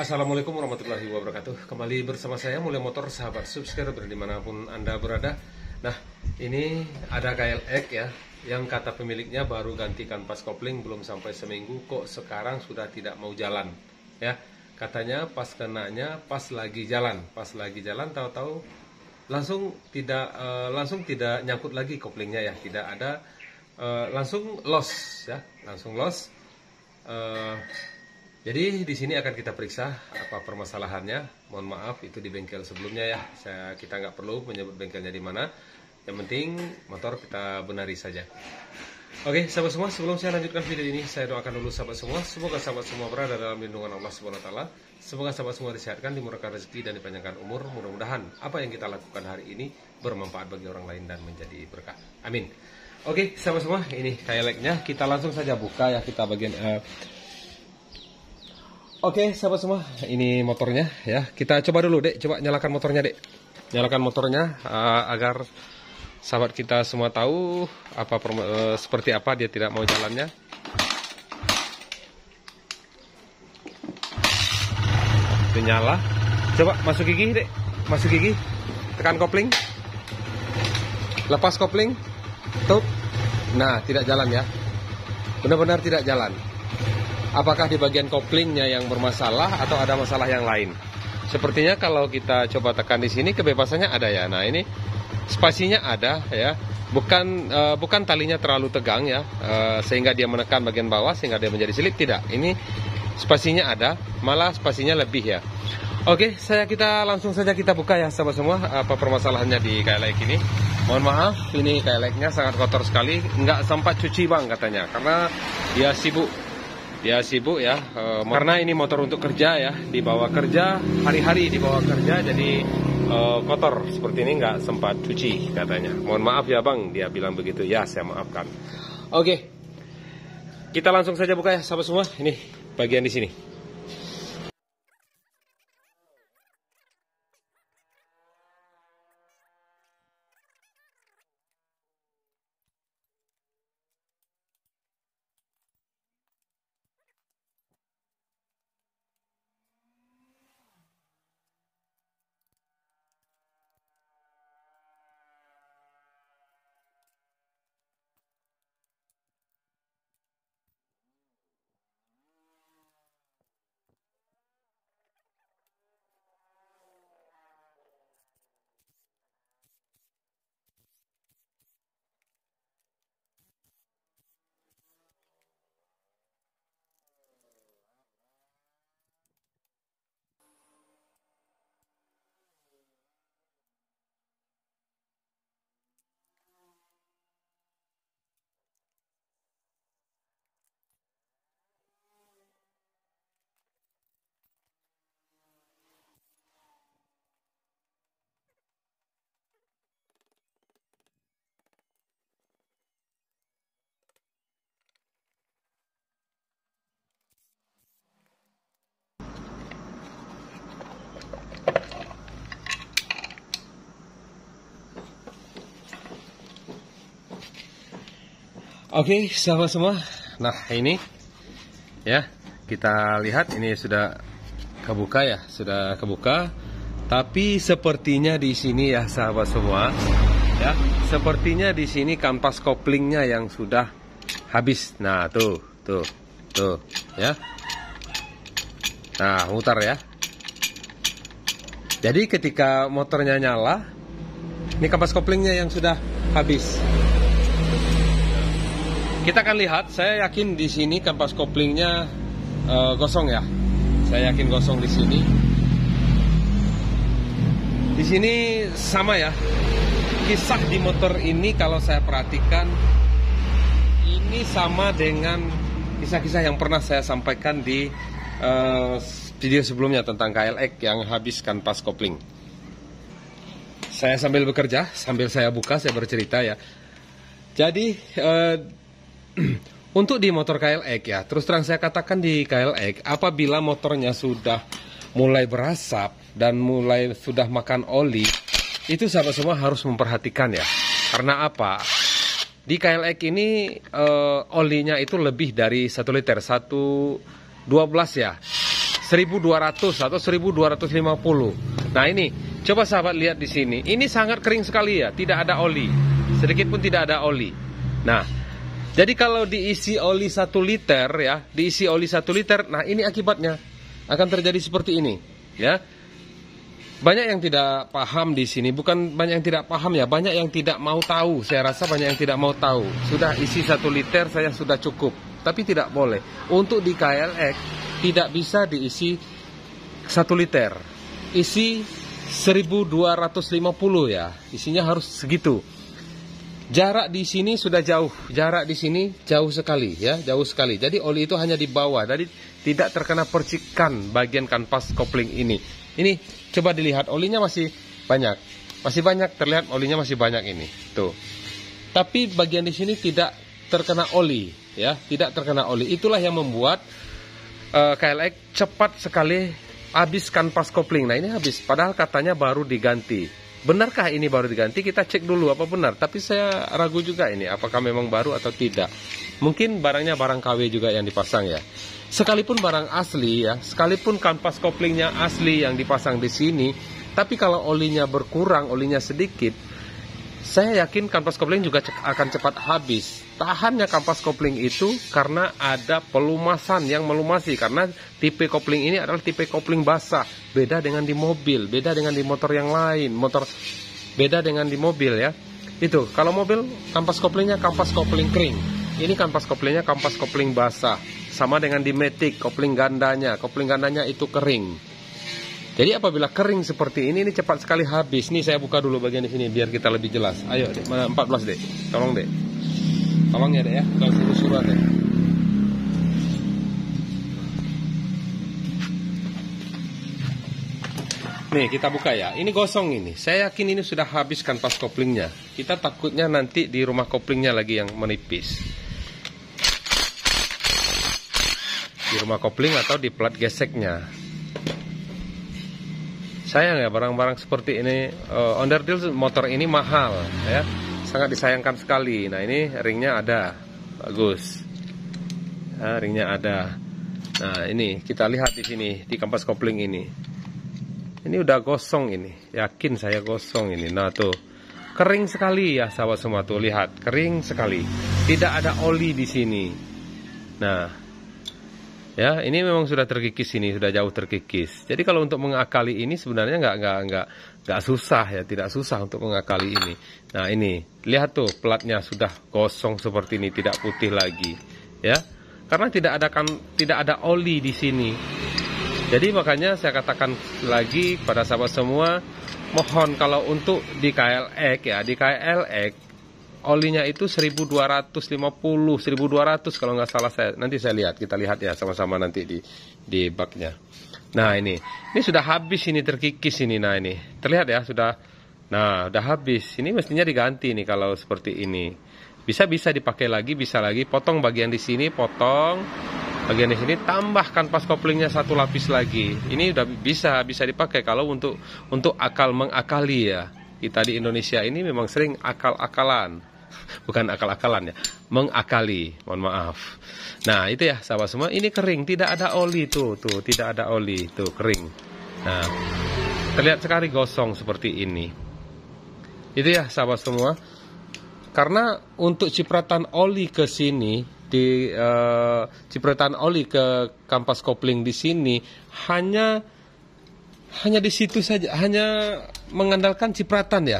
Assalamualaikum warahmatullahi wabarakatuh. Kembali bersama saya Mulia Motor, sahabat subscriber dimanapun Anda berada. Nah, ini ada KLX ya, yang kata pemiliknya baru ganti kanvas kopling belum sampai seminggu, kok sekarang sudah tidak mau jalan ya. Katanya pas kenanya pas lagi jalan tahu-tahu langsung tidak nyangkut lagi koplingnya ya, tidak ada, langsung loss ya, langsung loss. Jadi di sini akan kita periksa apa permasalahannya. Mohon maaf itu di bengkel sebelumnya ya. Kita nggak perlu menyebut bengkelnya di mana. Yang penting motor kita benari saja. Oke, sahabat semua, sebelum saya lanjutkan video ini, saya doakan dulu sahabat semua. Semoga sahabat semua berada dalam lindungan Allah Subhanahu Wa Taala. Semoga sahabat semua disehatkan, dimurahkan rezeki dan dipanjangkan umur. Mudah-mudahan apa yang kita lakukan hari ini bermanfaat bagi orang lain dan menjadi berkah. Amin. Oke, sahabat semua, ini KLX-nya. Kita langsung saja buka ya, kita bagian. Oke, sahabat semua, ini motornya ya. Kita coba dulu, Dek. Coba nyalakan motornya, Dek. Nyalakan motornya agar sahabat kita semua tahu apa seperti apa dia tidak mau jalannya. Itu nyala. Coba masuk gigi, Dek. Masuk gigi. Tekan kopling. Lepas kopling. Tutup. Nah, tidak jalan ya. Benar-benar tidak jalan. Apakah di bagian koplingnya yang bermasalah atau ada masalah yang lain? Sepertinya kalau kita coba tekan di sini kebebasannya ada ya. Nah, ini spasinya ada ya. Bukan talinya terlalu tegang ya, sehingga dia menekan bagian bawah sehingga dia menjadi selip, tidak. Ini spasinya ada, malah spasinya lebih ya. Oke, kita langsung saja kita buka ya sahabat semua apa permasalahannya di KLX ini. Mohon maaf, ini KLX-nya sangat kotor sekali, nggak sempat cuci bang katanya karena dia sibuk. Dia sibuk ya, karena ini motor untuk kerja ya, dibawa kerja, hari-hari dibawa kerja, jadi kotor seperti ini nggak sempat cuci katanya. Mohon maaf ya bang, dia bilang begitu ya, saya maafkan. Oke, kita langsung saja buka ya sahabat semua, ini bagian di sini. Oke, sahabat semua. Nah, ini ya, kita lihat ini sudah kebuka ya, sudah kebuka. Tapi sepertinya di sini ya, sahabat semua, ya, sepertinya di sini kanvas koplingnya yang sudah habis. Nah, tuh, ya. Nah, mutar ya. Jadi ketika motornya nyala, ini kanvas koplingnya yang sudah habis. Kita akan lihat, saya yakin di sini kanvas koplingnya gosong ya. Saya yakin gosong di sini. Di sini sama ya. Kisah di motor ini kalau saya perhatikan ini sama dengan kisah-kisah yang pernah saya sampaikan di video sebelumnya tentang KLX yang habis kanvas kopling. Saya sambil bekerja, sambil saya buka, saya bercerita ya. Jadi untuk di motor KLX ya, terus terang saya katakan di KLX, apabila motornya sudah mulai berasap dan mulai sudah makan oli, itu sahabat semua harus memperhatikan ya. Karena apa? Di KLX ini olinya itu lebih dari 1 liter, 1,12 ya. 1200 atau 1250. Nah ini, coba sahabat lihat di sini. Ini sangat kering sekali ya, tidak ada oli. Sedikit pun tidak ada oli. Nah, jadi kalau diisi oli 1 liter ya, diisi oli 1 liter, nah ini akibatnya akan terjadi seperti ini, ya. Banyak yang tidak paham di sini, bukan banyak yang tidak paham ya, banyak yang tidak mau tahu. Saya rasa banyak yang tidak mau tahu. Sudah isi 1 liter saya sudah cukup, tapi tidak boleh. Untuk di KLX tidak bisa diisi 1 liter. Isi 1250 ya. Isinya harus segitu. Jarak di sini sudah jauh. Jarak di sini jauh sekali ya, jauh sekali. Jadi oli itu hanya di bawah. Jadi tidak terkena percikan bagian kanvas kopling ini. Ini coba dilihat, olinya masih banyak. Masih banyak, terlihat olinya masih banyak ini. Tuh. Tapi bagian di sini tidak terkena oli ya, tidak terkena oli. Itulah yang membuat KLX cepat sekali habis kanvas kopling. Nah, ini habis padahal katanya baru diganti. Benarkah ini baru diganti? Kita cek dulu apa benar. Tapi saya ragu juga ini apakah memang baru atau tidak. Mungkin barangnya barang KW juga yang dipasang ya. Sekalipun barang asli ya, sekalipun kanvas koplingnya asli yang dipasang di sini, tapi kalau olinya berkurang, olinya sedikit, saya yakin kanvas kopling juga akan cepat habis. Tahannya kanvas kopling itu karena ada pelumasan yang melumasi. Karena tipe kopling ini adalah tipe kopling basah. Beda dengan di mobil, beda dengan di motor yang lain. Beda dengan di mobil ya. Itu, kalau mobil kanvas koplingnya kanvas kopling kering. Ini kanvas koplingnya kanvas kopling basah. Sama dengan di Matic, kopling gandanya itu kering. Jadi apabila kering seperti ini cepat sekali habis. Nih saya buka dulu bagian di sini biar kita lebih jelas. Ayo dek, mana 14 dek, tolong dek, tolong ya dek ya, kalau suruh-suruh dek. Nih kita buka ya, ini gosong ini. Saya yakin ini sudah habis kanvas koplingnya. Kita takutnya nanti di rumah koplingnya lagi yang menipis. Di rumah kopling atau di plat geseknya. Sayang ya barang-barang seperti ini. Onderdil motor ini mahal ya, sangat disayangkan sekali. Nah ini ringnya ada, bagus. Nah, ringnya ada. Nah ini kita lihat di sini di kanvas kopling ini. Ini udah gosong ini, yakin saya gosong ini. Nah tuh kering sekali ya sahabat semua, tuh lihat kering sekali. Tidak ada oli di sini. Nah. Ya, ini memang sudah terkikis ini, sudah jauh terkikis. Jadi kalau untuk mengakali ini sebenarnya nggak susah ya, tidak susah untuk mengakali ini. Nah ini, lihat tuh platnya sudah gosong seperti ini, tidak putih lagi, ya. Karena tidak ada oli di sini. Jadi makanya saya katakan lagi pada sahabat semua, mohon kalau untuk di KLX ya, di KLX olinya itu 1250, 1200 kalau nggak salah saya. Nanti saya lihat, kita lihat ya sama-sama nanti di baknya. Nah ini sudah habis ini, terkikis ini. Nah ini terlihat ya sudah. Nah udah habis. Ini mestinya diganti nih kalau seperti ini. Bisa dipakai lagi, bisa lagi. Potong bagian di sini, potong bagian di sini, tambah kanvas koplingnya 1 lapis lagi. Ini udah bisa dipakai kalau untuk mengakali ya. Kita di Indonesia ini memang sering akal-akalan. Bukan akal-akalan ya, mengakali, mohon maaf. Nah itu ya sahabat semua, ini kering, tidak ada oli tuh tidak ada oli, tuh kering. Nah terlihat sekali gosong seperti ini. Itu ya sahabat semua. Karena untuk cipratan oli ke sini, cipratan oli ke kanvas kopling di sini hanya di situ saja, hanya mengandalkan cipratan ya.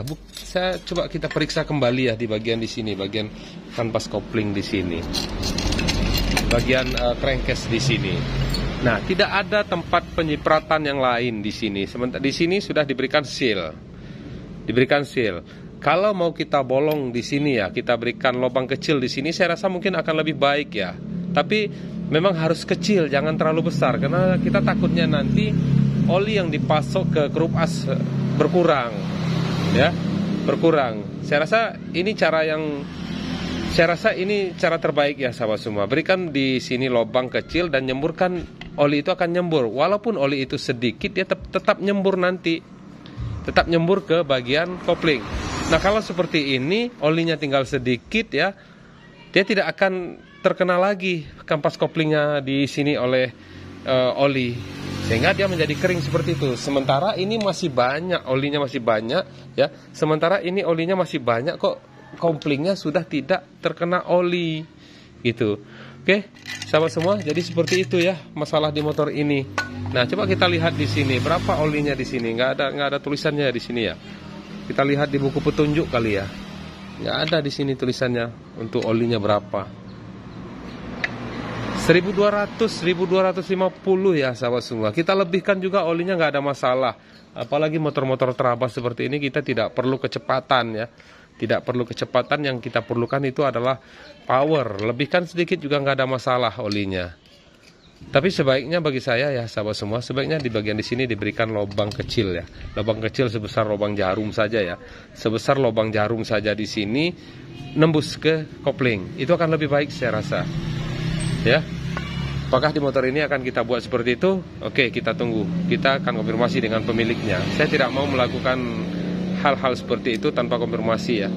Saya coba kita periksa kembali ya di bagian di sini, bagian kanvas kopling di sini, bagian crankcase di sini. Nah, tidak ada tempat penyipratan yang lain di sini. Sementara di sini sudah diberikan seal, Kalau mau kita bolong di sini ya, kita berikan lubang kecil di sini, saya rasa mungkin akan lebih baik ya. Tapi memang harus kecil, jangan terlalu besar, karena kita takutnya nanti oli yang dipasok ke kerup as berkurang ya, berkurang. Saya rasa ini cara terbaik ya sahabat semua. Berikan di sini lubang kecil dan nyemburkan, oli itu akan nyembur. Walaupun oli itu sedikit, dia tetap nyembur nanti, tetap nyembur ke bagian kopling. Nah kalau seperti ini, olinya tinggal sedikit ya, dia tidak akan terkena lagi kanvas koplingnya di sini oleh oli. sehingga dia menjadi kering seperti itu. Sementara ini masih banyak, olinya masih banyak ya. Sementara ini olinya masih banyak kok, koplingnya sudah tidak terkena oli gitu. Oke, sahabat semua, jadi seperti itu ya masalah di motor ini. Nah, coba kita lihat di sini berapa olinya di sini. Nggak ada tulisannya di sini ya. Kita lihat di buku petunjuk kali ya. Nggak ada di sini tulisannya untuk olinya berapa. 1200, 1250 ya sahabat semua. Kita lebihkan juga olinya, nggak ada masalah. Apalagi motor-motor terabas seperti ini kita tidak perlu kecepatan ya. Tidak perlu kecepatan, yang kita perlukan itu adalah power. Lebihkan sedikit juga nggak ada masalah olinya. Tapi sebaiknya bagi saya ya sahabat semua, sebaiknya di bagian di sini diberikan lubang kecil ya. Lubang kecil sebesar lubang jarum saja ya. Sebesar lubang jarum saja di sini nembus ke kopling. Itu akan lebih baik saya rasa. Ya. Apakah di motor ini akan kita buat seperti itu? Oke, kita tunggu. Kita akan konfirmasi dengan pemiliknya. Saya tidak mau melakukan hal-hal seperti itu tanpa konfirmasi ya.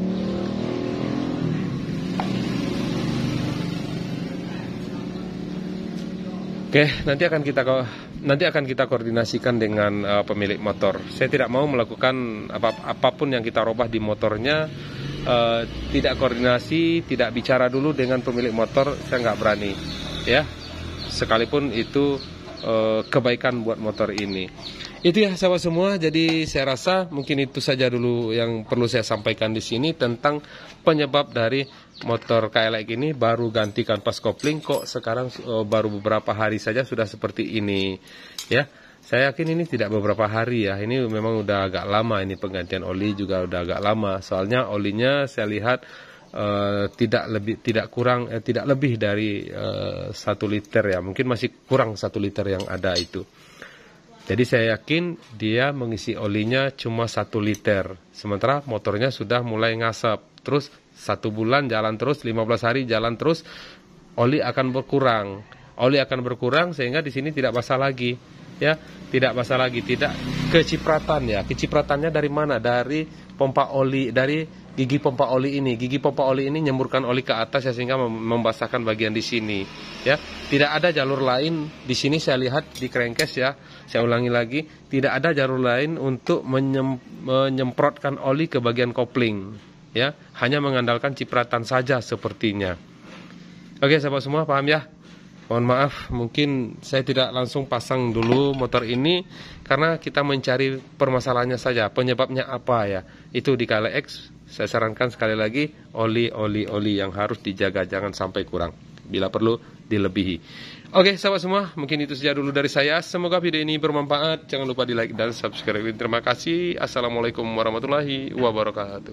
Oke, nanti akan kita koordinasikan dengan pemilik motor. Saya tidak mau melakukan apapun yang kita robah di motornya, tidak koordinasi, tidak bicara dulu dengan pemilik motor, saya nggak berani ya. Sekalipun itu kebaikan buat motor ini. Itu ya sahabat semua, jadi saya rasa mungkin itu saja dulu yang perlu saya sampaikan di sini tentang penyebab dari motor KLX ini baru ganti kanvas kopling kok sekarang baru beberapa hari saja sudah seperti ini ya. Saya yakin ini tidak beberapa hari ya, ini memang udah agak lama, ini penggantian oli juga udah agak lama. Soalnya olinya saya lihat tidak lebih dari 1 liter ya, mungkin masih kurang 1 liter yang ada itu. Jadi saya yakin dia mengisi olinya cuma 1 liter. Sementara motornya sudah mulai ngasap. Terus 1 bulan jalan terus, 15 hari jalan terus, oli akan berkurang. Oli akan berkurang sehingga di sini tidak basah lagi. Ya, tidak basah lagi, tidak kecipratan ya. Kecipratannya dari mana? Dari pompa oli, dari gigi pompa oli ini. Gigi pompa oli ini nyemburkan oli ke atas ya, sehingga membasahkan bagian di sini. Ya, tidak ada jalur lain di sini saya lihat di crankcase ya. Saya ulangi lagi, tidak ada jalur lain untuk menyemprotkan oli ke bagian kopling. Ya, hanya mengandalkan cipratan saja sepertinya. Oke, sahabat semua paham ya? Mohon maaf, mungkin saya tidak langsung pasang dulu motor ini karena kita mencari permasalahannya saja, penyebabnya apa ya. Itu di KLX saya sarankan sekali lagi oli yang harus dijaga, jangan sampai kurang. Bila perlu dilebihi. Oke sahabat semua, mungkin itu saja dulu dari saya. Semoga video ini bermanfaat. Jangan lupa di like dan subscribe. Terima kasih. Assalamualaikum warahmatullahi wabarakatuh.